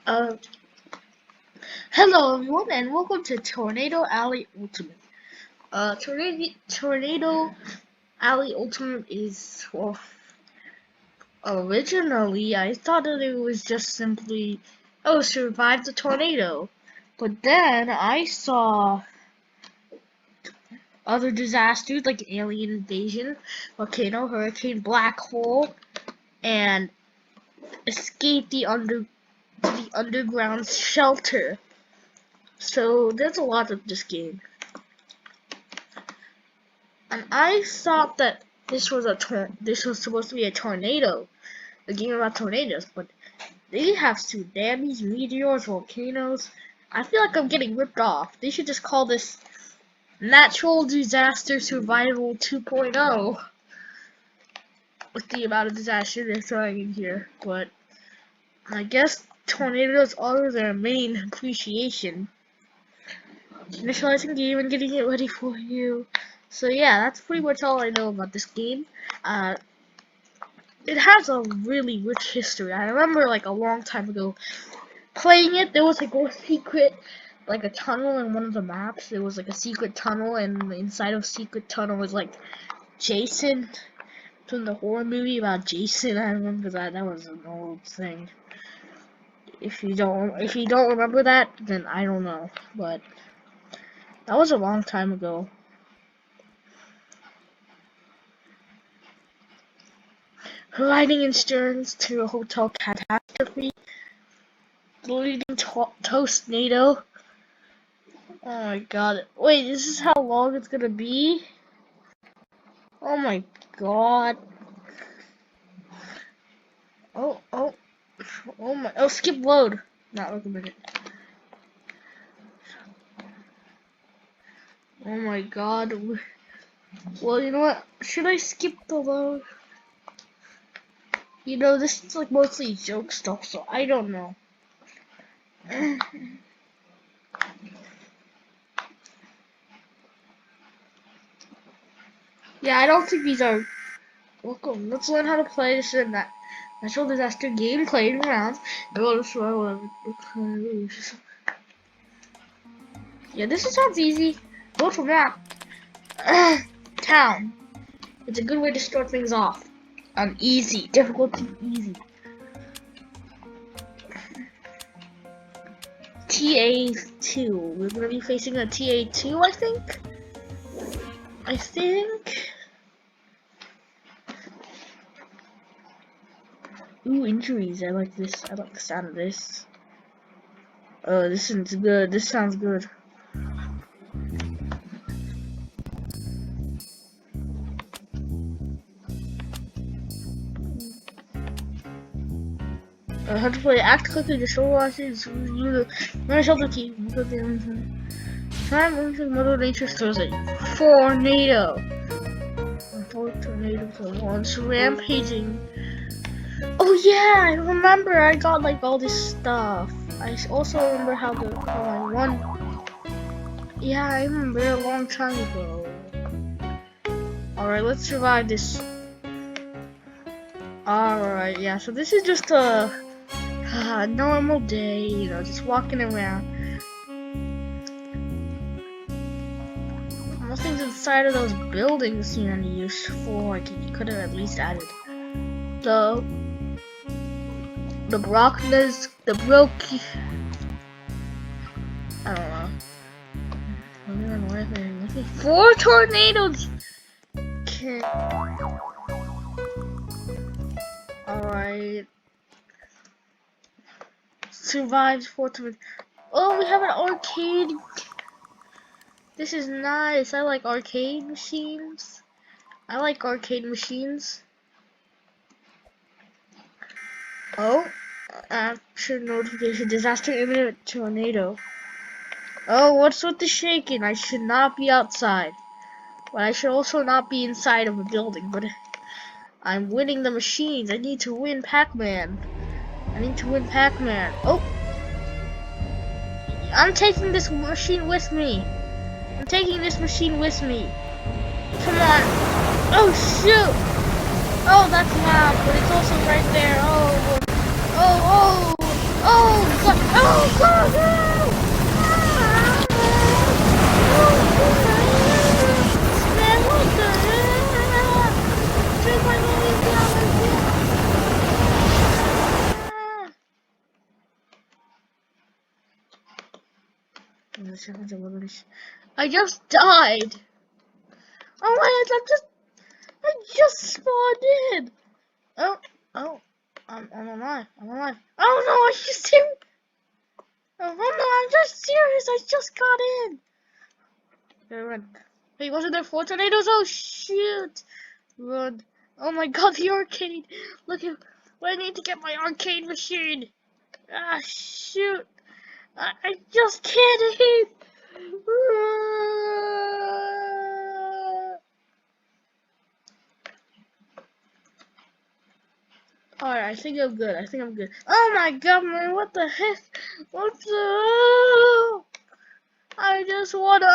Uh, Hello everyone and welcome to Tornado Alley Ultimate. Tornado Alley Ultimate is, well, originally I thought that it was just simply, oh, survive the tornado. But then I saw other disasters like alien invasion, volcano, hurricane, black hole, and escape the underground shelter. So there's a lot of this game. And I thought that this was supposed to be a tornado, a game about tornadoes, but they have tsunamis, meteors, volcanoes. I feel like I'm getting ripped off. They should just call this Natural Disaster Survival 2.0 with the amount of disaster they're throwing in here. But I guess tornadoes are their main appreciation. Initializing game and getting it ready for you. So yeah, that's pretty much all I know about this game. It has a really rich history. I remember like a long time ago playing it. There was like a secret, like a tunnel in one of the maps. There was like a secret tunnel, and inside of secret tunnel was like Jason from the horror movie about Jason. I remember that. That was an old thing. If you don't remember that, then I don't know. But that was a long time ago. Providing insurance to a hotel catastrophe. Leading Toastnado. Oh my god. Wait, this is how long it's gonna be? Oh my god. Oh my. Oh, skip load. Not like a minute. Oh my god. Well, you know what? Should I skip the load? You know, this is like mostly joke stuff, so I don't know. Yeah, I don't think these are. Welcome. Let's learn how to play this in that natural disaster game playing around. Yeah, this sounds easy. Go to map. Town. It's a good way to start things off. Easy. Difficulty easy. TA2. We're gonna be facing a TA2, I think. Ooh, injuries. I like this. I like the sound of this. Oh, this sounds good. This sounds good. How to play? Act quickly to show us is learn a shelter key. Time when Mother Nature throws a tornado. Four tornadoes at once, rampaging. Oh yeah, I remember. I got like all this stuff. I also remember how I won. Yeah, I remember a long time ago. All right, let's survive this. All right, yeah. So this is just a normal day, you know, just walking around. Nothing's inside of those buildings seem any useful. Like you could have at least added the Brockness, the broke. I don't know. 4 tornadoes. Okay. All right. Survived 4 tornadoes. Oh, we have an arcade. This is nice. I like arcade machines. Oh, action notification. Disaster imminent tornado. Oh, what's with the shaking? I should not be outside. But I should also not be inside of a building. But I'm winning the machines. I need to win Pac-Man. Oh. I'm taking this machine with me. Come on. Oh, shoot. Oh, that's loud, but it's also right there. Oh, I just died. Oh my god, I just spawned in. Oh, oh, I'm alive. I'm alive. Oh no, are you serious? Oh no, I'm just serious. I just got in. Gotta run. Wait, wasn't there 4 tornadoes? Oh shoot! Run. Oh my god, the arcade. Look at. I need to get my arcade machine. Ah shoot! I just can't hit. Alright, I think I'm good. I think I'm good. Oh my god, man, what the heck? What the? I just wanna.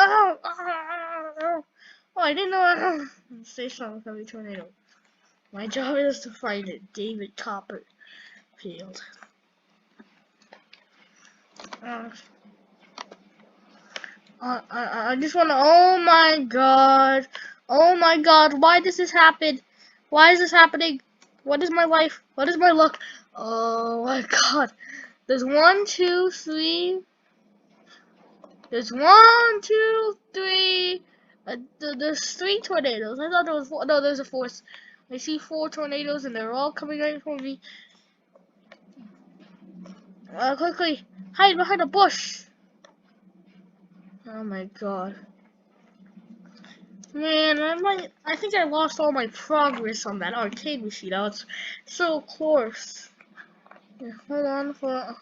Oh, I didn't know. Stay strong, heavy tornado. My job is to find it. David Copperfield. I just wanna. Oh my god. Oh my god. Why does this happen? Why is this happening? What is my life? What is my luck? Oh my god. There's 1, 2, 3. There's 1, 2, 3. There's 3 tornadoes. I thought there was 4. No, there's a 4th. I see 4 tornadoes and they're all coming right for me. Quickly, hide behind a bush. Oh my god. Man, I think I lost all my progress on that arcade machine. I was so close. Yeah, hold on for.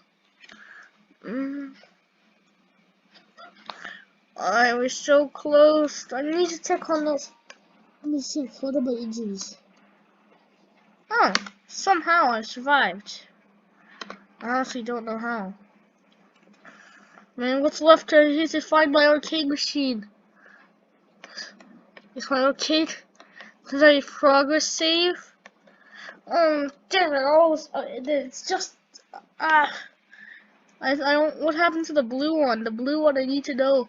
I was so close. I need to check on those. Let me see. What are my injuries? Oh, somehow I survived. I honestly don't know how. Man, what's left here to find my arcade machine? Is my arcade? Is there a progress save? Damn it! It's just I don't. What happened to the blue one? The blue one I need to know.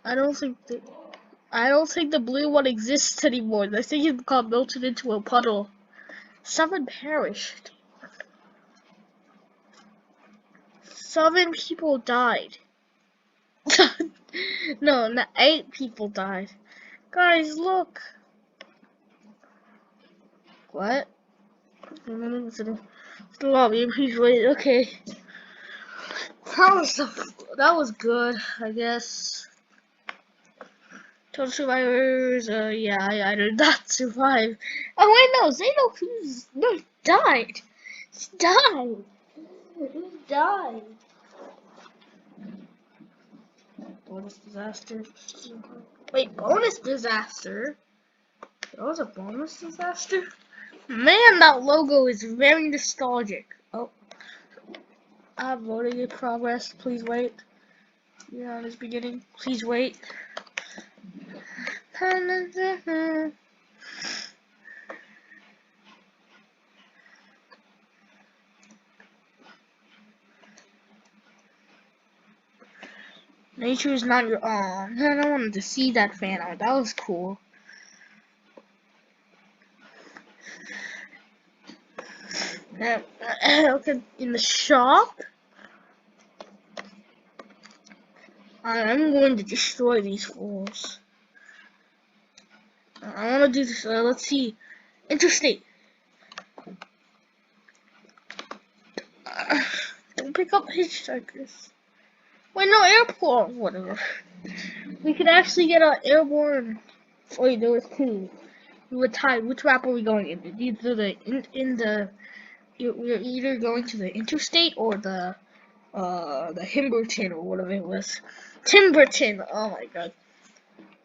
I don't think the blue one exists anymore. I think it got melted into a puddle. 7 perished. 7 people died. No, not 8 people died. Guys, look. What? The lobby. Please wait. Okay. That was good, I guess. Total survivors. Yeah, I did not survive. Oh wait, no, Zeno died. He died. He died. Bonus disaster. Wait, bonus disaster? That was a bonus disaster? Man, that logo is very nostalgic. Oh. I'm voting in progress. Please wait. Yeah, it's beginning. Please wait. Nature is not your. Oh, man, I wanted to see that fan art. That was cool. Okay, in the shop. I'm going to destroy these fools. I want to do this. Let's see. Interstate. Don't pick up hitchhikers. Wait, no, airport. Whatever. We could actually get an airborne. Wait, there was 2. We were tied. Which map are we going in? Either we're either going to the interstate or the Himberton or whatever it was. Timberton. Oh my god.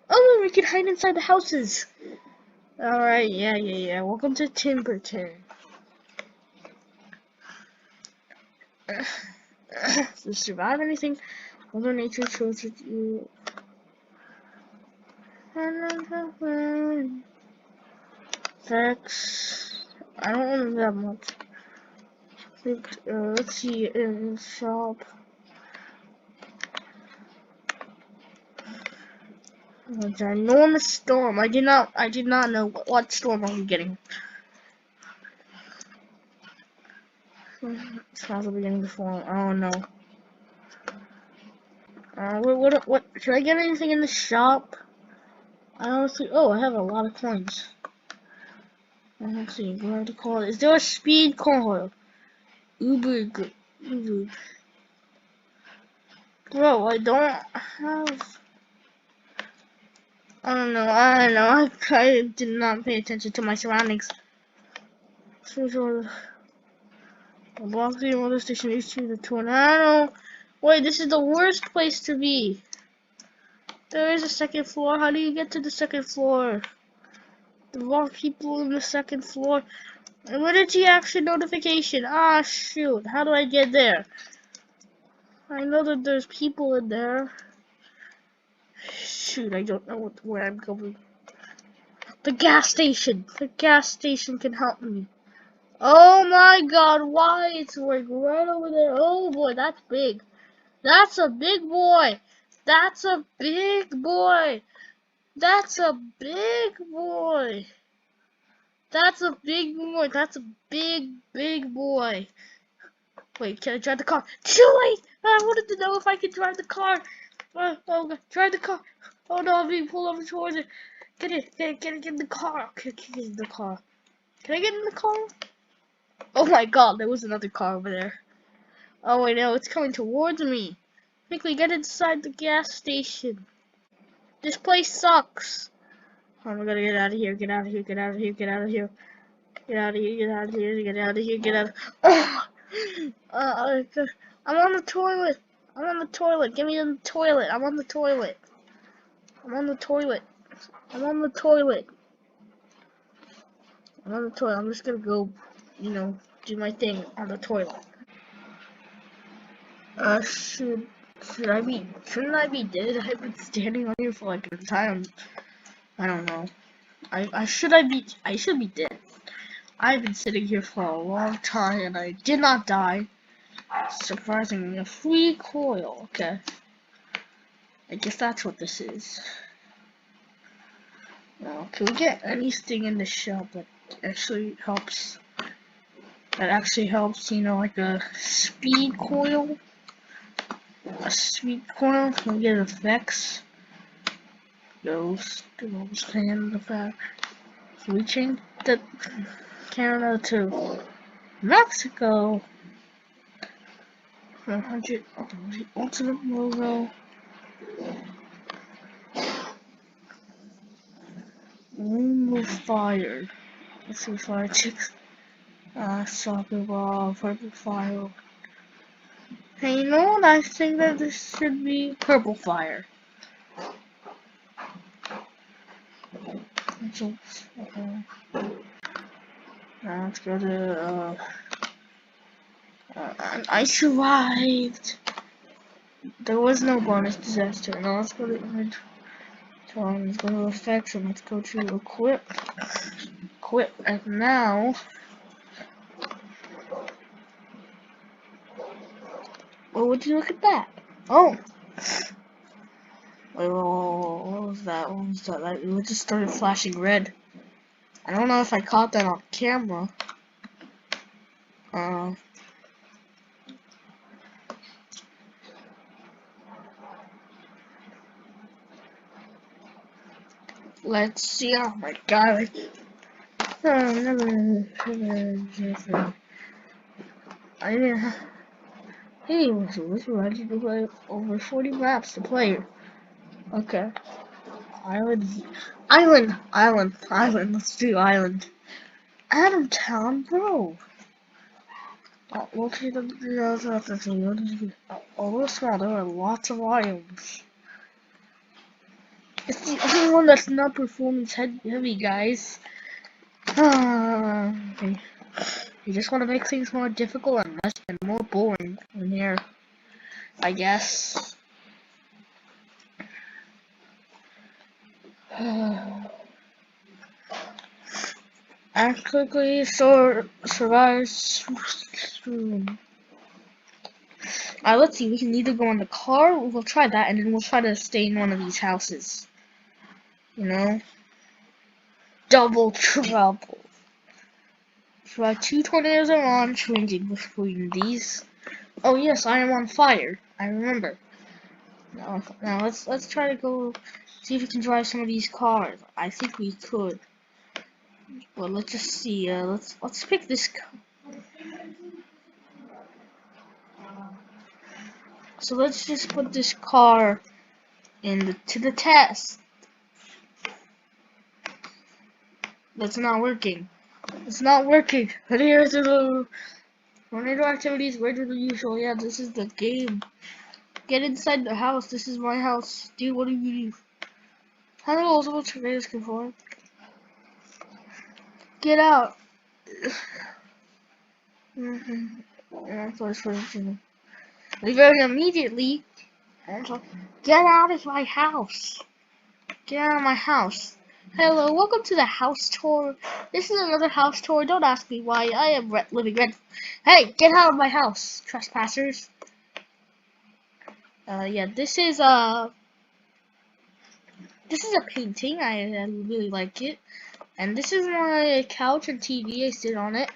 Oh, we can hide inside the houses. Alright, yeah. Welcome to Timberton. To survive anything, Mother Nature shows it you. Sex. I don't want that much. Let's see in the shop. A ginormous storm. I did not know what storm I was getting. It's possibly beginning to form. Oh no. What? Should I get anything in the shop? I honestly, oh, I have a lot of coins. Let's see, what to call it? Is there a speed coil? Uber good. Uber. Bro, I don't have. I don't know. I did not pay attention to my surroundings. So, block the weather station is to the tornado. Wait, this is the worst place to be. There is a second floor. How do you get to the second floor? There are people in the second floor. Emergency action notification. Ah, shoot. How do I get there? I know that there's people in there. Shoot, I don't know where I'm going. The gas station. The gas station can help me. Oh my god, why? It's like right over there. Oh boy, that's big. That's a big boy. That's a big boy. That's a big boy. That's a big boy. That's a big boy. Wait, can I drive the car? Too late! I wanted to know if I could drive the car. Oh god, drive the car. Oh no, I'm being pulled over towards it. Get in the car. Okay, get in the car. Can I get in the car? Oh my god, there was another car over there. Oh wait, no, it's coming towards me. Quickly, get inside the gas station. This place sucks. Oh, I'm gonna get out of here, get out of here, get out of here, get out of here. Get out of here, get out of here, get out of here, get out of I'm on the toilet. I'm on the toilet. Get me in the toilet. I'm on the toilet. I'm on the toilet. I'm on the toilet. I'm on the toilet. I'm just gonna go, you know, do my thing on the toilet. Shouldn't I be dead? I've been standing on here for like a time. I don't know. I should be dead. I've been sitting here for a long time and I did not die. Surprisingly, a free coil. Okay. I guess that's what this is. Now, can we get anything in the shop that actually helps? That actually helps, you know, like a speed coil? A speed coil? Can we get effects? Those and the fact. Can we change the Canada to Mexico? 100 ultimate logo. Room of fire. Let's see, fire chicks. Soccer ball, purple fire. Hey, you know what? I think that this should be purple fire. Let's go to, I survived. There was no bonus disaster. Now let's go to image. Let's go to effects and let's go to equip. Equip, and now. Well, would you look at that? Oh! Wait, what was that? What was that? It just started flashing red. I don't know if I caught that on camera. Let's see. Oh my god. I didn't. Hey, this ready to play over 40 maps to play. Okay. Island. Let's do island. Adamtown, bro. Locate the although small, there are lots of items. It's the only one that's not performance heavy, guys. Okay. You just want to make things more difficult and more boring in here, I guess. And quickly survive. Let's see. We can either go in the car, or we'll try that, and then we'll try to stay in one of these houses. You know, double trouble. Try 2 tornadoes are on, changing between these. Oh yes, I am on fire. I remember. Now let's try to go see if we can drive some of these cars. I think we could. Well, let's just see. Let's pick this. So let's just put this car to the test. That's not working. It's not working. Here's the tornado activities. Where do the usual? Yeah, this is the game. Get inside the house. This is my house, dude. What do you do? How do multiple tornadoes conform? Get out. Yeah, leave it immediately. Get out of my house. Get out of my house. Hello, welcome to the house tour. This is another house tour. Don't ask me why. I am living rent. Hey, get out of my house, trespassers. Yeah, this is a painting. I really like it. And this is my couch and TV. I sit on it.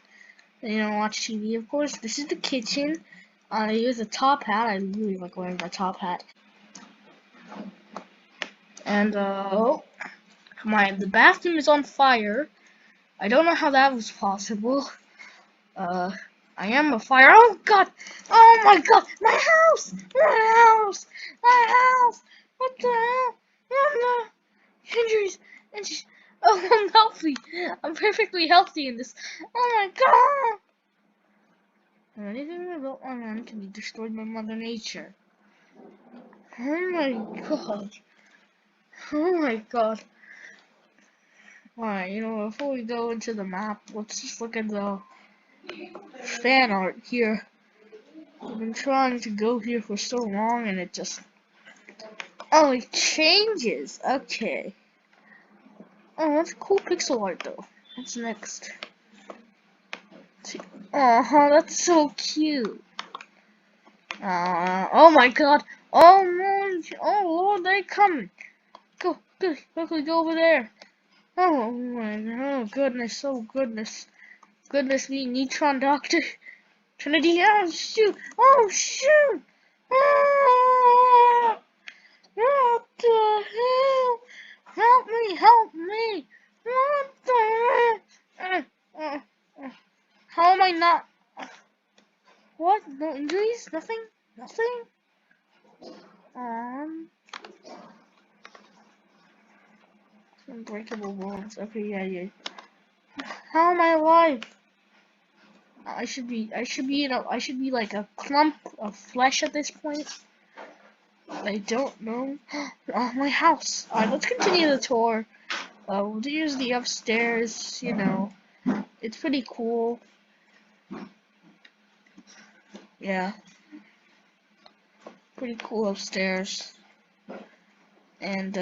And, watch TV, of course. This is the kitchen. I use a top hat. I really like wearing my top hat. And the bathroom is on fire. I don't know how that was possible. I am a fire. Oh God! Oh my God! My house! My house! My house! What the hell? Oh no! Injuries! Injuries! Oh, I'm healthy. I'm perfectly healthy in this. Oh my God! Anything I built online can be destroyed by Mother Nature. Oh my God! Oh my God! Alright, before we go into the map, let's just look at the fan art here. I've been trying to go here for so long and it just it changes. Okay. Oh, that's cool pixel art though. What's next? Oh, that's so cute. Oh my God. Oh no. Oh Lord, they coming. Go, quickly go over there. Oh my, oh goodness, oh goodness. Goodness me, Neutron Doctor. Trinity, oh shoot! Oh shoot! Ah! What the hell? Help me! Help me! What the hell? How am I not? What? No injuries? Nothing? Nothing? Unbreakable bones. Okay, yeah. How am I alive? I should be like a clump of flesh at this point. I don't know. Oh, my house. Alright, let's continue the tour. We'll use the upstairs, It's pretty cool. Yeah. Pretty cool upstairs. And,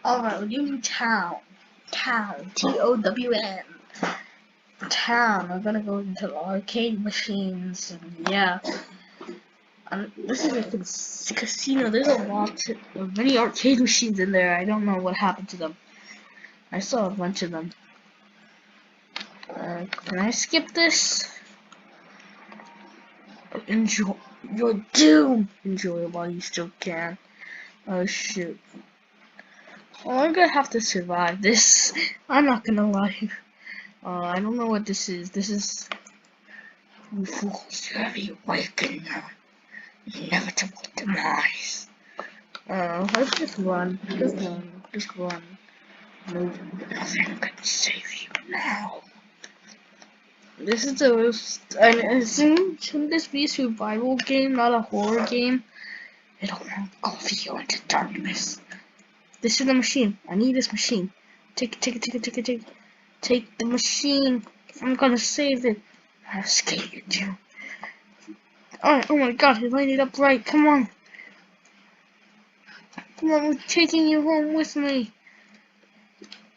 alright, we're doing town. Town. T-O-W-N. Town. We're gonna go into the arcade machines. And yeah. This is a casino. There's a lot of many arcade machines in there. I don't know what happened to them. I saw a bunch of them. Can I skip this? Enjoy your doom. Enjoy it while you still can. Oh shoot. Well, I'm gonna have to survive this. I'm not gonna lie. I don't know what this is. This is... You fools, you have awakened now. Inevitable demise. Let's just run. Just run. No, nothing can save you now. This is shouldn't this be a survival game, not a horror game? It'll engulf you into darkness. This is the machine. I need this machine. Take it. Take the machine. I'm gonna save it. I'll scare you too. Alright, oh my God, he lined it up right. Come on. Come on, we're taking you home with me.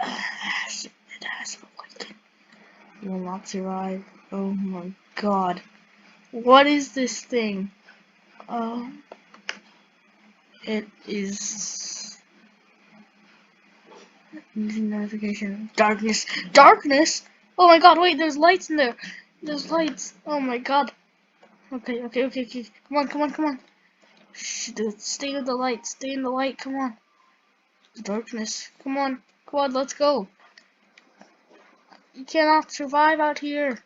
It has awakened. You will not survive. Oh my God. What is this thing? It is... Easy notification. Darkness. Darkness? Oh my god, wait, there's lights in there. There's lights. Oh my god. Okay. Come on, come on. Shh, dude, stay in the light. Stay in the light. Come on. The darkness. Come on. Let's go. You cannot survive out here.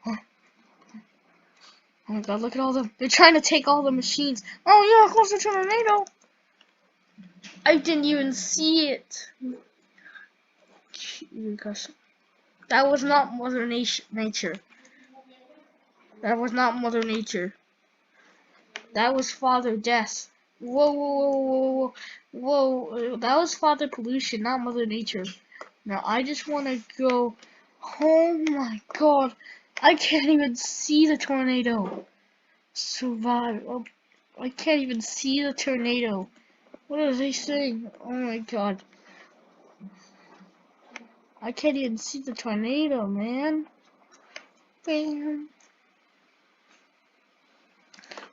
Oh my god, look at all them. They're trying to take all the machines. Oh, yeah, closer to a tornado. I didn't even see it. Gosh. That was not Mother Nature. That was not Mother Nature. That was Father Death. Whoa. That was Father Pollution, not Mother Nature. Now I just want to go. Oh my god. I can't even see the tornado. Survive. Oh, I can't even see the tornado. What are they saying? Oh my god. I can't even see the tornado, man. Bam.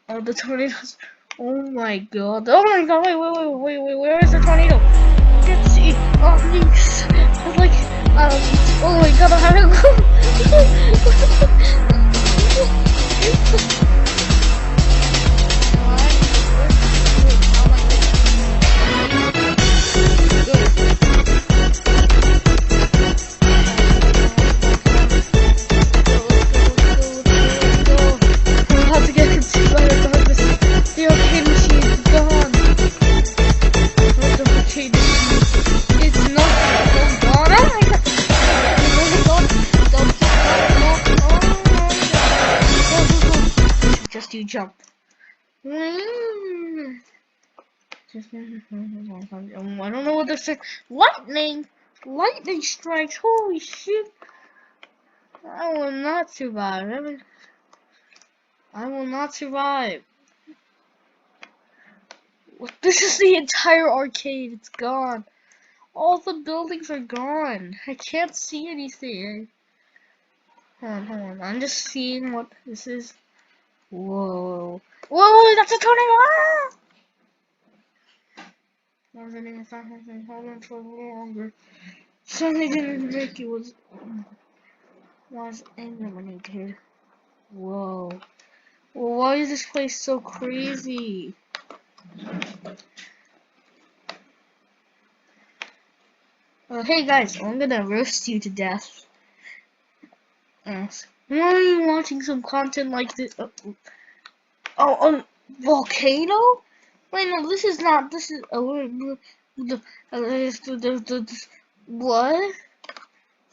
Oh, the tornadoes. Oh my god. Oh my god. Wait. Where is the tornado? I can't see. Oh, thanks. It's like, oh my god, I'm having you jump. I don't know what they're saying. Lightning strikes. Holy shit! I will not survive. I will not survive. This is the entire arcade. It's gone. All the buildings are gone. I can't see anything. Hold on. I'm just seeing what this is. Whoa, that's a tornado! Ah! I was ending something. Hold on for a little longer. Something didn't make it was eliminated. Whoa. Well, why is this place so crazy? Hey guys, I'm gonna roast you to death. Yes. Why are you watching some content like this? Volcano? Wait, no, this is not. This is what?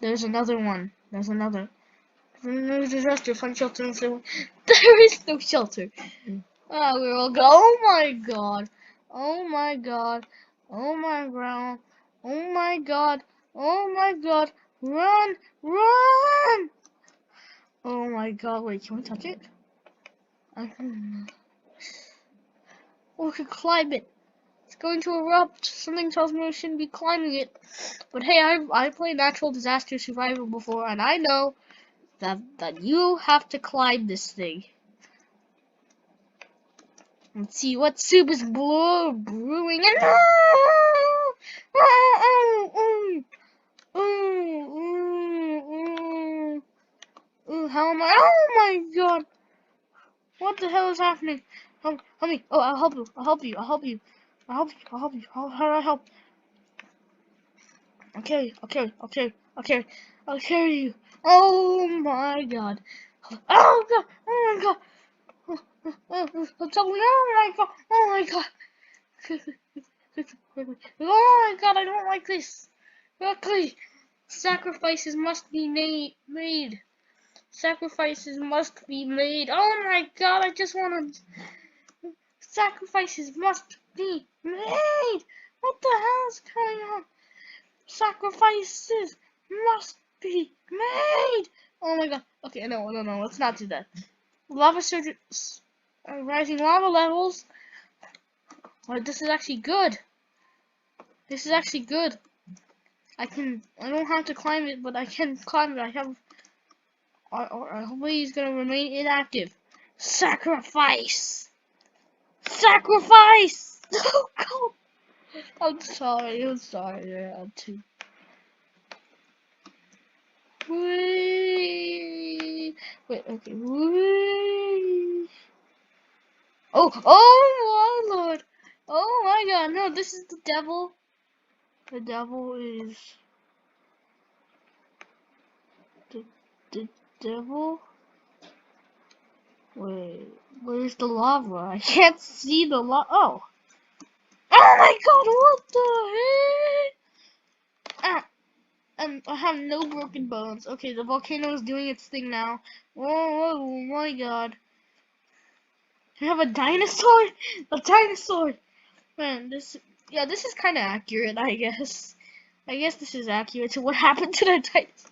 There's another one. There's another. There's disaster. Find shelter. There is no shelter. We're all go. Oh my god. Oh my god. Oh my god. Oh my god. Oh my god. Run! Run! Oh my god. Wait, can we touch it? We could climb it. It's going to erupt. Something tells me we shouldn't be climbing it. But hey, I played natural disaster survival before, and I know that you have to climb this thing. Let's see what soup is brewing. And how am I? Oh my god! What the hell is happening? Help me! Oh, I'll help you! I'll help you! How do I help? Okay. I'll carry you. Oh my god! Oh god! Oh my god! Oh my god! Oh my god! I don't like this. Quickly, sacrifices must be made. Sacrifices must be made. Oh my god! I just want to. Sacrifices must be made. What the hell is going on? Sacrifices must be made. Oh my god. Okay, no. Let's not do that. Lava surge, rising lava levels. Oh, this is actually good. This is actually good. I don't have to climb it, but I can climb it. I have. Hopefully he's gonna remain inactive. Sacrifice. Sacrifice. Oh god. I'm sorry. I had to. Whee! Wait, okay. Whee! Oh my lord! Oh my god, no, this is the devil. The devil is the devil. Wait, where's the lava? I can't see the lava. Oh! Oh my god, what the heck? I have no broken bones. Okay, the volcano is doing its thing now. Oh my god. I have a dinosaur? A dinosaur! Man, this is kind of accurate, I guess. I guess this is accurate to what happened to the dinosaur.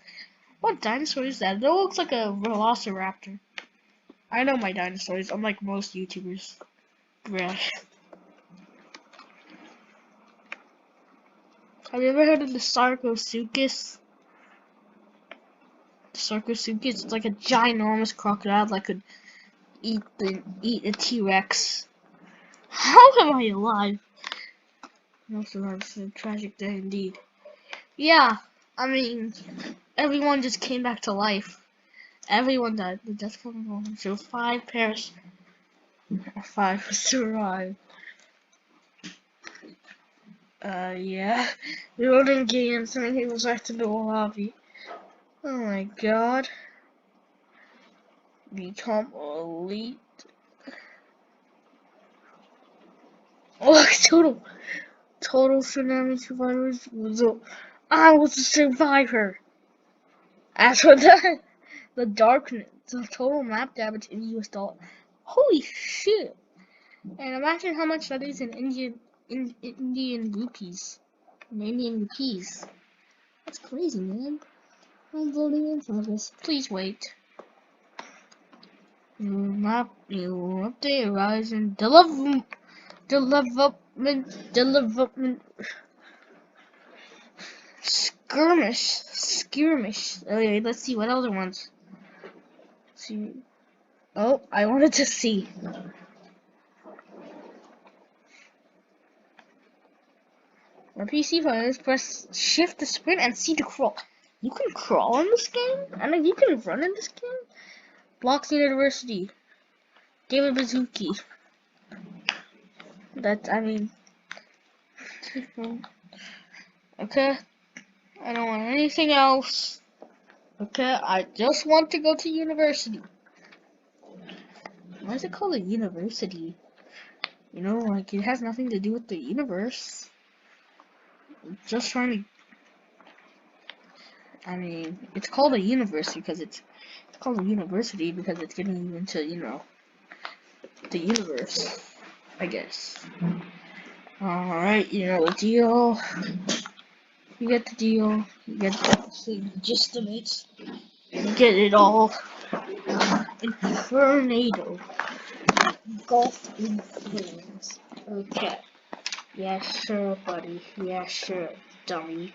What dinosaur is that? That looks like a velociraptor. I know my dinosaurs, unlike most YouTubers. Bruh. Have you ever heard of the Sarcosuchus? The Sarcosuchus, it's like a ginormous crocodile that could eat a T-Rex. How am I alive? Most of us a tragic day indeed. Yeah, I mean, everyone just came back to life. Everyone died. The death coming home. So 5 pairs. 5 survived. Yeah. Reloading games. So many people back to the lobby. Oh my god. Become elite. Oh, total tsunami survivors. I was a survivor. As for the darkness, the total map damage in US dollar. Holy shit! And imagine how much that is in Indian rupees. In Indian rupees. That's crazy, man. I'm voting in progress. Please wait. New update horizon development skirmish. Okay, let's see what other ones. See. Oh, I wanted to see. On PC phones, press shift to sprint and C to crawl. You can crawl in this game? I mean, you can run in this game? Blocks University. David Bazuki. I mean... Okay. I don't want anything else. Okay, I just want to go to university. Why is it called a university? You know, like, it has nothing to do with the universe. Just trying to... I mean, it's called a university because it's called a university because it's getting you into, you know, the universe, I guess. Alright, you know the deal. You get the deal. You get the gist of it. You get it all. Infernado. Golf in flames. Okay. Yeah, sure, buddy. Yeah, sure, dummy.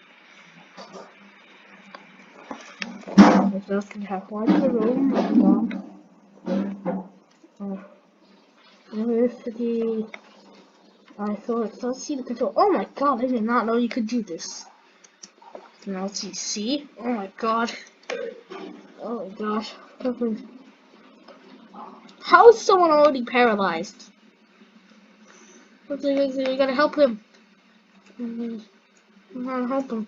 If those can have one in the room, university. Let's see the control. Oh my god, I did not know you could do this. Now let's see. Oh my god. Oh my gosh. How is someone already paralyzed? We gotta help him. We gotta help him.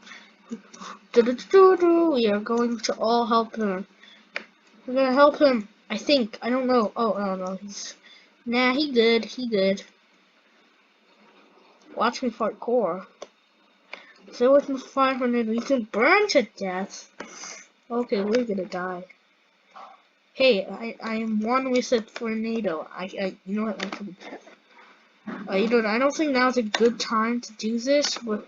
We are going to all help him. We're gonna help him. I think. I don't know. Oh, I don't know. Nah, he good. He good. Watch me fart core. Stay with me 500. We can burn to death. Okay, we're gonna die. Hey, I am one with a tornado. You know what? I don't think now's a good time to do this, but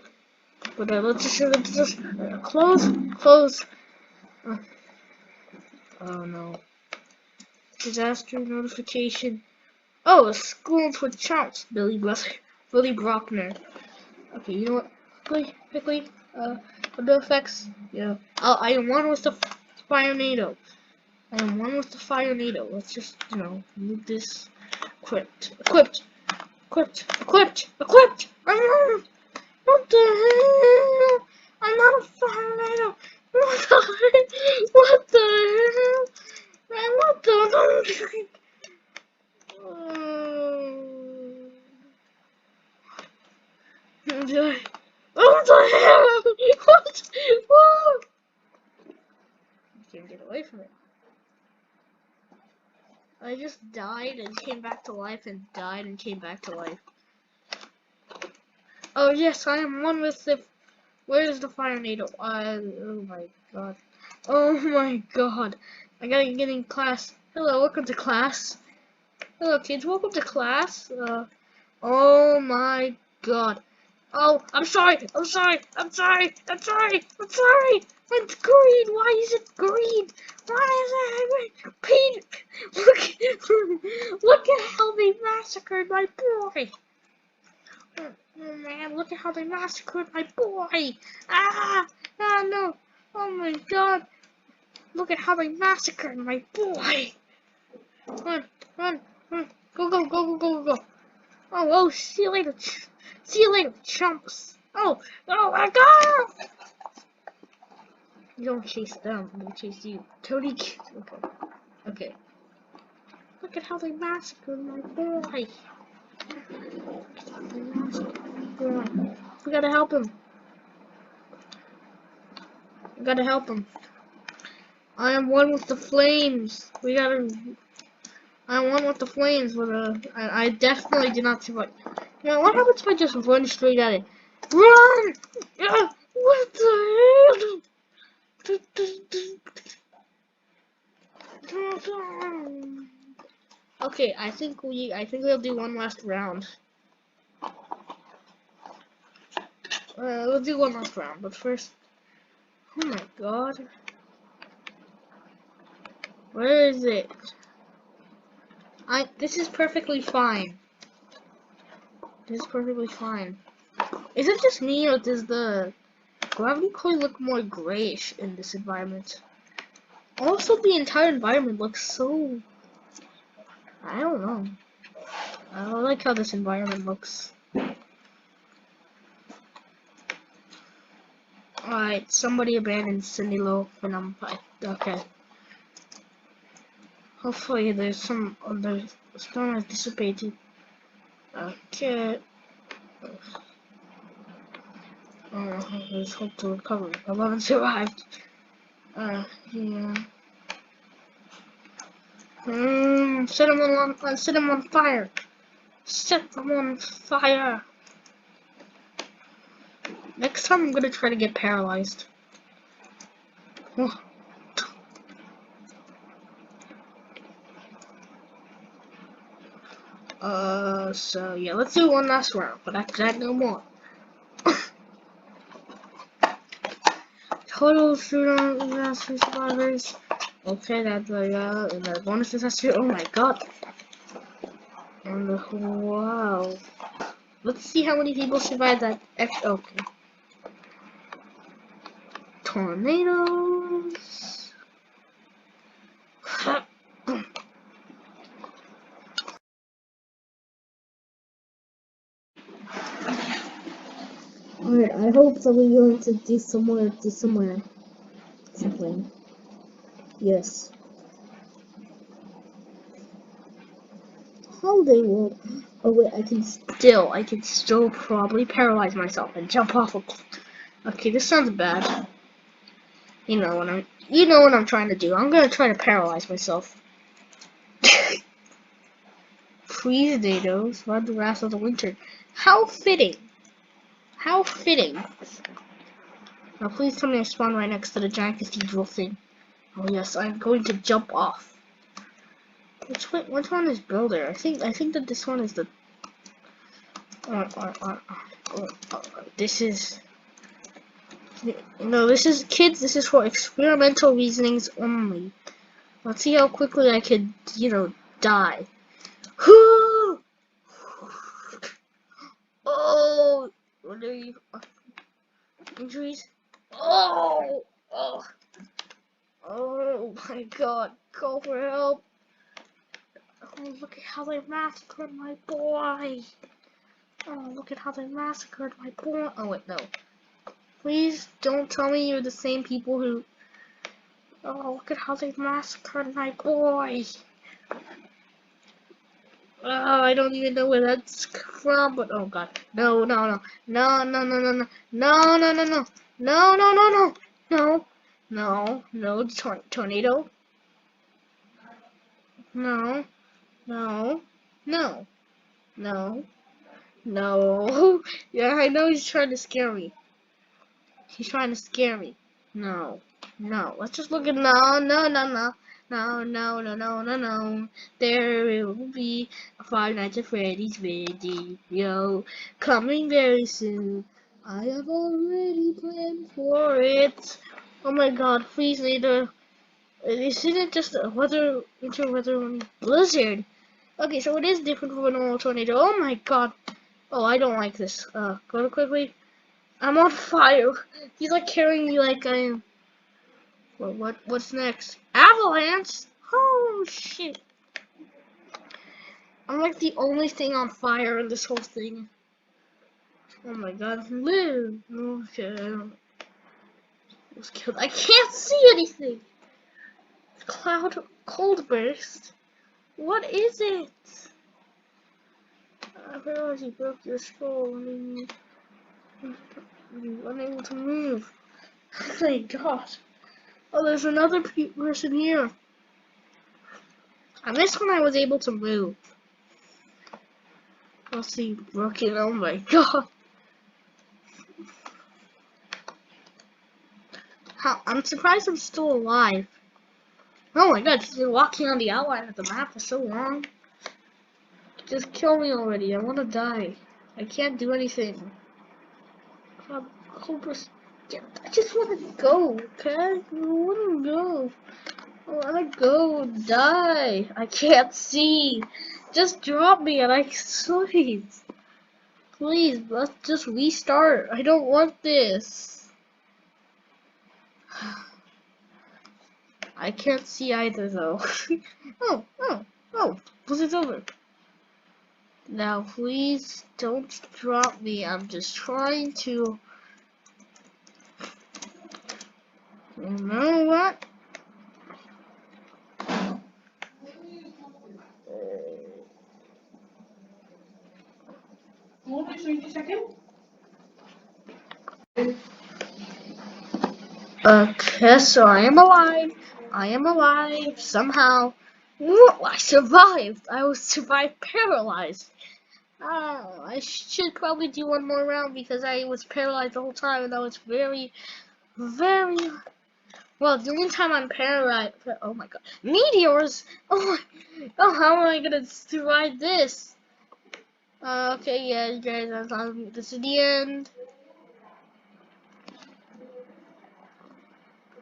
let's just close. Oh no. Disaster notification. Oh, a school for chumps, Billy Brockner. Okay, you know what? Quickly, what the effects? Yeah. Oh, I am one with the Firenado. I am one with the Firenado. Let's just, you know, move this. Equipped. What the hell? I'm not a Firenado. What the heck? get away from it. I just died and came back to life and died and came back to life. Oh yes, I am one with the... Where is the fire needle? Oh my god. Oh my god. I gotta get in class. Hello, welcome to class. Hello kids, welcome to class. Oh my god. Oh, I'm sorry. It's green. Why is it green? Why is it pink? Look at how they massacred my boy. Oh man, look at how they massacred my boy. Ah, no. Oh my god. Look at how they massacred my boy. Run. Go. Oh, see you later. See you later, chumps. Oh my god! You don't chase them, they chase you. Tony. Okay. Look at how they massacred my boy. We gotta help him. I am one with the flames. I am one with the flames, but I definitely did not survive. Now, what happens if I just run straight at it? Run! What the hell? Okay, I think we'll do one last round. We'll do one last round, but first. Oh my god. Where is it? This is perfectly fine. Is it just me, or does the gravity coil look more grayish in this environment? Also, the entire environment looks so... I don't know. I don't like how this environment looks. Alright, somebody abandoned Cindy Low and okay. Hopefully there's some other storm has dissipated. Okay. There's hope to recover. 11 survived. Yeah. Set them on fire. Set them on fire. Next time I'm gonna try to get paralyzed. So yeah, let's do one last round, but after that, no more. Total disaster survivors. Okay, that's and the bonus disaster. Oh my god. And wow. Let's see how many people survived that extra. Okay. Tornadoes. Alright, I hope that we're going to do somewhere. Something. Yes. Holiday world. Oh wait, I can still probably paralyze myself and jump off a cliff. Okay, this sounds bad. You know what I'm trying to do. I'm gonna try to paralyze myself. Freeze potatoes, run the rest of the winter. How fitting. How fitting. Now please tell me I spawn right next to the giant cathedral thing. Oh yes, I'm going to jump off. Which one is builder? I think that this one is the. This is. No, this is kids. This is for experimental reasonings only. Let's see how quickly I can, die. Oh, what are you? Injuries? Oh my God! Call for help! Oh, look at how they massacred my boy! Oh, look at how they massacred my boy! Oh wait, no. Please don't tell me you're the same people who... Oh, look at how they massacred my boy! Oh, I don't even know where that's from, but oh god. No. No. No, no, tornado. No, no, no, no, no. Yeah, I know he's trying to scare me. He's trying to scare me. No, no. Let's just look at no, no, no, no. No, no, no, no, no, no. There will be a Five Nights at Freddy's video coming very soon. I have already planned for it. Oh my god, please later. Isn't it just a winter weather blizzard? Okay, so it is different from a normal tornado. Oh my god. Oh, I don't like this. Go quickly. I'm on fire. He's like carrying me like I am. What's next? Avalanche? Oh shit. I'm like the only thing on fire in this whole thing. Oh my god. Live. Okay. I was killed. I can't see anything. Cold burst. What is it? I realize you broke your skull. I mean, you're unable to move. Thank God. Oh, there's another person here. And this one I was able to move. Let's see, broken. Oh my God. I'm surprised I'm still alive. Oh my God, he's been walking on the outline of the map for so long. Just kill me already. I want to die. I can't do anything. I just want to go, okay? I want to go. I want to go die. I can't see. Just drop me and I sleep. Please, let's just restart. I don't want this. I can't see either though. Oh, blizzard's over. Now please don't drop me. I'm just trying to. You know what? Okay, so I am alive. I am alive somehow. Whoa, I survived. I was survived paralyzed. Oh, I should probably do one more round because I was paralyzed the whole time and that was very, very. Well, the only time I'm paralyzed. Oh my God, meteors! Oh, how am I gonna survive this? Okay, yeah, guys, this is the end.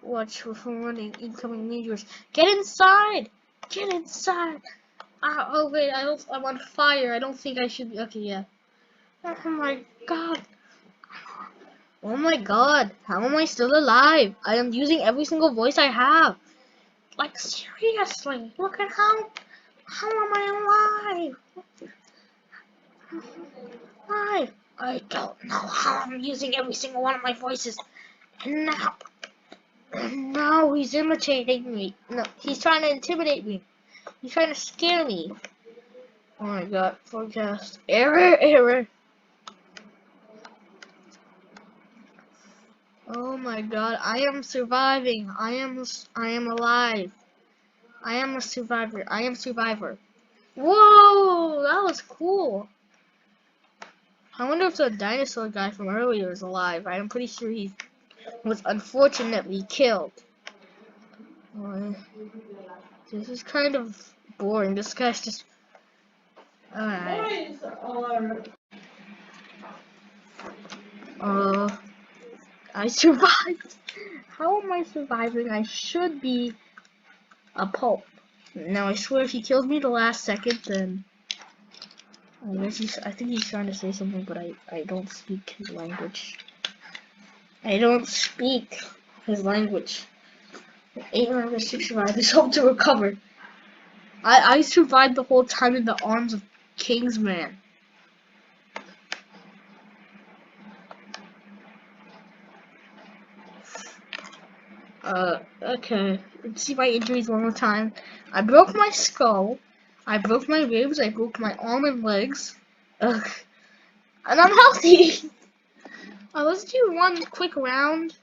Watch for running incoming meteors. Get inside! Get inside! Oh wait, I'm on fire. I don't think I should be. Okay, yeah. Oh my God. Oh my God. How am I still alive? I am using every single voice I have. Like seriously, look at how am I alive? I don't know how I'm using every single one of my voices. And now he's imitating me. No, he's trying to intimidate me. He's trying to scare me. Oh my God, forecast. Error. Oh my God, I am surviving. I am alive. I am a survivor. I am survivor. Whoa, that was cool. I wonder if the dinosaur guy from earlier is alive. I am pretty sure he was unfortunately killed. This is kind of boring. This guy's just... Alright. I survived. How am I surviving? I should be a pulp. Now I swear if he kills me the last second, then... I think he's trying to say something, but I don't speak his language. I don't speak his language. 806 survivors hope to recover. I survived the whole time in the arms of Kingsman. Okay. Let's see my injuries one more time. I broke my skull. I broke my ribs. I broke my arm and legs. Ugh. And I'm healthy. Let's do one quick round.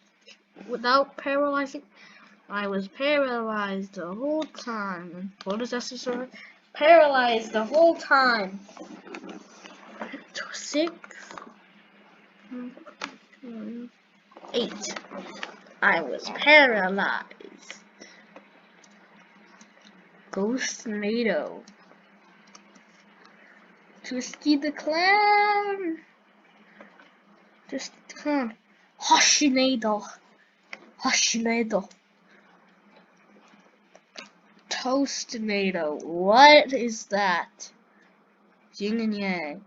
without paralyzing. I was paralyzed the whole time. What is that? Paralyzed the whole time. 6, 8. I was paralyzed. Ghost NATO. Twisty the Clown. Twisty the Clown. Hoshinado. Hoshinado. Toastinado. What is that? Yin and Yang.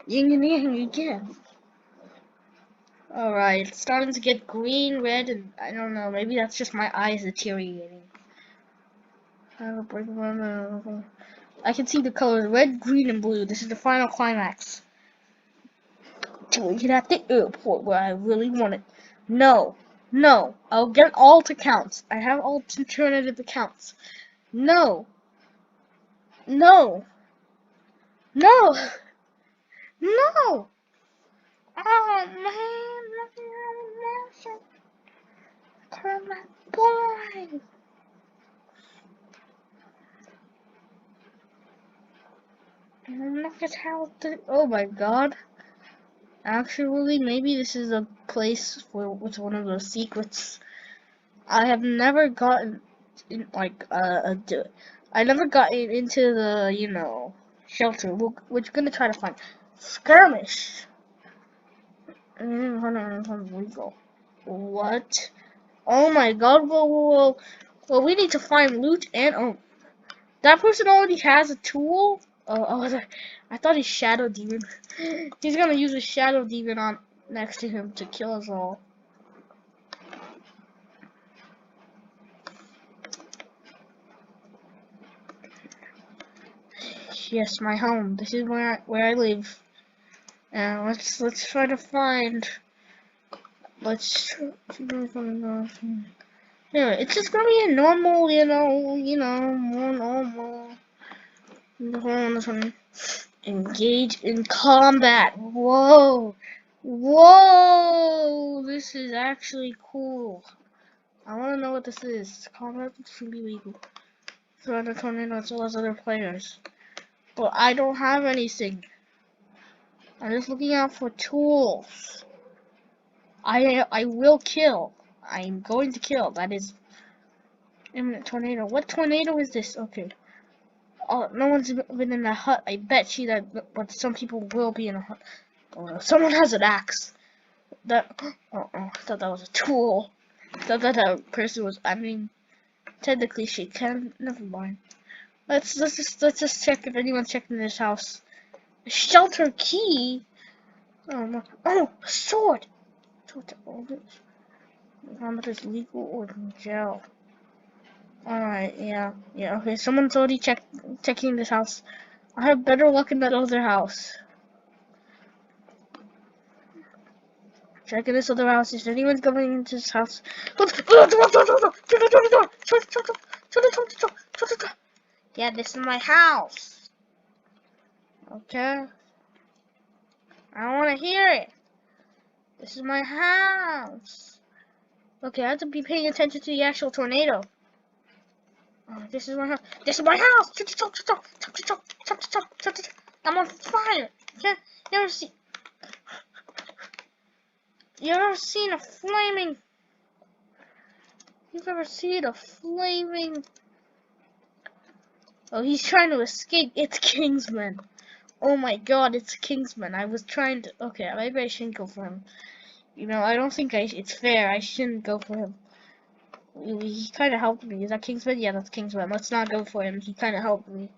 Yin and Yang again. Alright, it's starting to get green, red, and I don't know, maybe that's just my eyes deteriorating. I can see the colors red, green, and blue. This is the final climax. Till we get at the airport where I really want it. No, no, I'll get alt accounts. I have alternative accounts. No, no, no, no. Oh man, come on, boy. Look at how oh my god. Actually, maybe this is a place with one of those secrets. I have never gotten in, like, I never got into the, you know, shelter. We're gonna try to find skirmish. What? Oh my god, whoa. Well, we need to find loot and, oh, that person already has a tool? I thought he's Shadow Demon. He's gonna use a Shadow Demon on next to him to kill us all. Yes, my home. This is where I live. And let's try to find. Anyway, it's just gonna be a normal, more normal. Engage in combat. Whoa, whoa! This is actually cool. I want to know what this is. Combat should be legal. Throw the tornado as well as other players. But I don't have anything. I'm just looking out for tools. I will kill. I'm going to kill. That is imminent tornado. What tornado is this? Okay. Oh, no one's been in a hut. I bet you that, but some people will be in a hut. Oh no, someone has an axe. I thought that was a tool. I thought that person was. I mean, technically she can. Never mind. Let's just check if anyone's checking this house. A shelter key. Oh no! Oh, a sword. Combat is legal or in jail. Alright, yeah, okay, someone's already checking this house. I have better luck in that other house. Checking this other house. If anyone's going into this house. Yeah, this is my house. Okay. I don't want to hear it. This is my house. Okay, I have to be paying attention to the actual tornado. This is my house. This is my house. I'm on fire. You ever seen a flaming? You've ever seen a flaming? Oh, he's trying to escape. It's Kingsman. Oh my God, it's Kingsman. I was trying to. Okay, maybe I shouldn't go for him. You know, I don't think it's fair. I shouldn't go for him. He kind of helped me. Is that Kingsman? Yeah, that's Kingsman. Let's not go for him. He kind of helped me.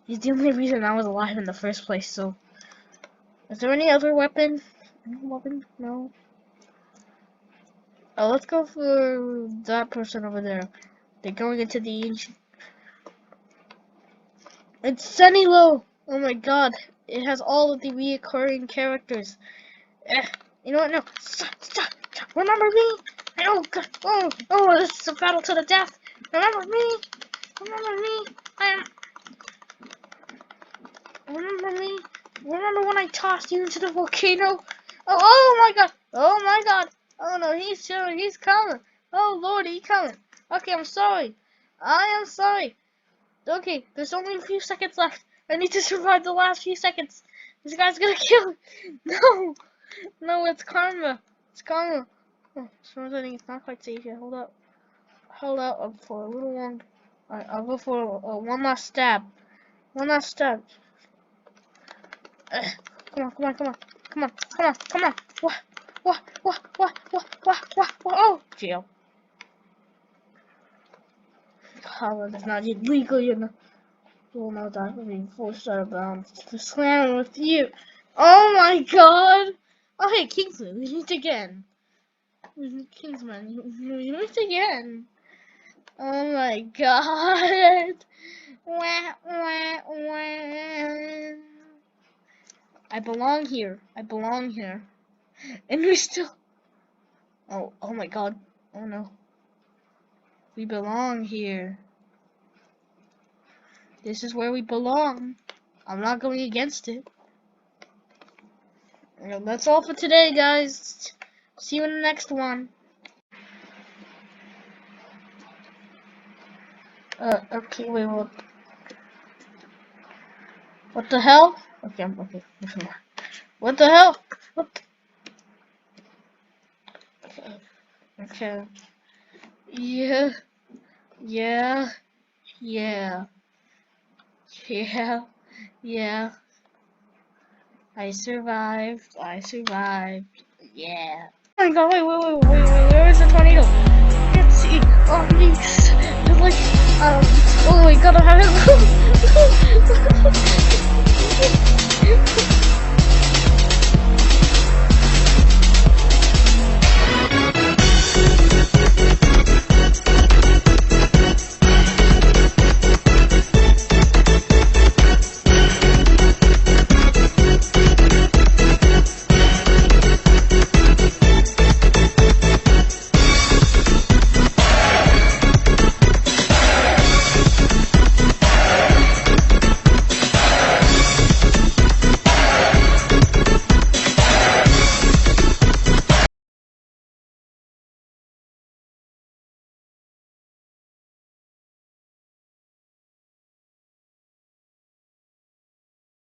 He's the only reason I was alive in the first place, so. Is there any other weapon? Any weapon? No. Oh, let's go for that person over there. They're going into the ancient. It's Sunnilo! Oh my god. It has all of the reoccurring characters. You know what? No. Stop. Remember me? Oh, God. Oh, this is a battle to the death. Remember me? Remember me? Remember when I tossed you into the volcano? Oh my god! Oh my god! Oh no, he's chilling. He's coming. Oh lord, he's coming. Okay, I'm sorry. I am sorry. Okay, there's only a few seconds left. I need to survive the last few seconds. This guy's gonna kill me. No! No, it's karma. It's karma. Oh, so I think it's not quite safe yet. Hold up. Hold up for a little long. Alright, I'll go for one last stab. One last stab. Come on, come on, come on. Come on, come on, come on. What? Oh, jail. Oh, that's not illegal, you know. Well, no, that would be forced out of bounds to slam with you. Oh my god! Oh, hey, Kingsman, we meet again. Kingsman, we meet again. Oh my god! Wah, wah, wah. I belong here. I belong here. And we still. Oh my god. Oh no. We belong here. This is where we belong. I'm not going against it. Well, that's all for today, guys. See you in the next one. Okay, wait, what the hell? Okay, okay. What the hell? What? Okay. Yeah. I survived. Yeah. Oh my god, wait, where is the tornado? Let's see. Oh, these, like, oh my god, I have it.